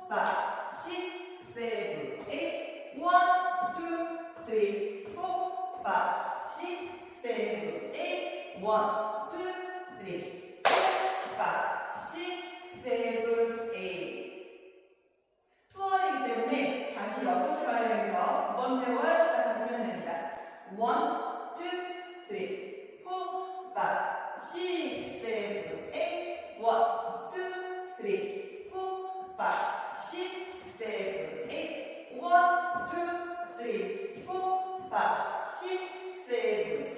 5, 6, 7, 8. 1, 2, 3, 4, 5, 6, 7, 8. 1, 2, 3, 4, 5, 6, 7, 8. 투월이기 때문에 다시 6시 방향에서 두 번째 월 시작하시면 됩니다. 1, 2, 3, 4, 5, 6, 7, 8. 1, 2, 3, 4, 5, 6, 7, 8. 1, 2, 3, 4, 5, 6, 7,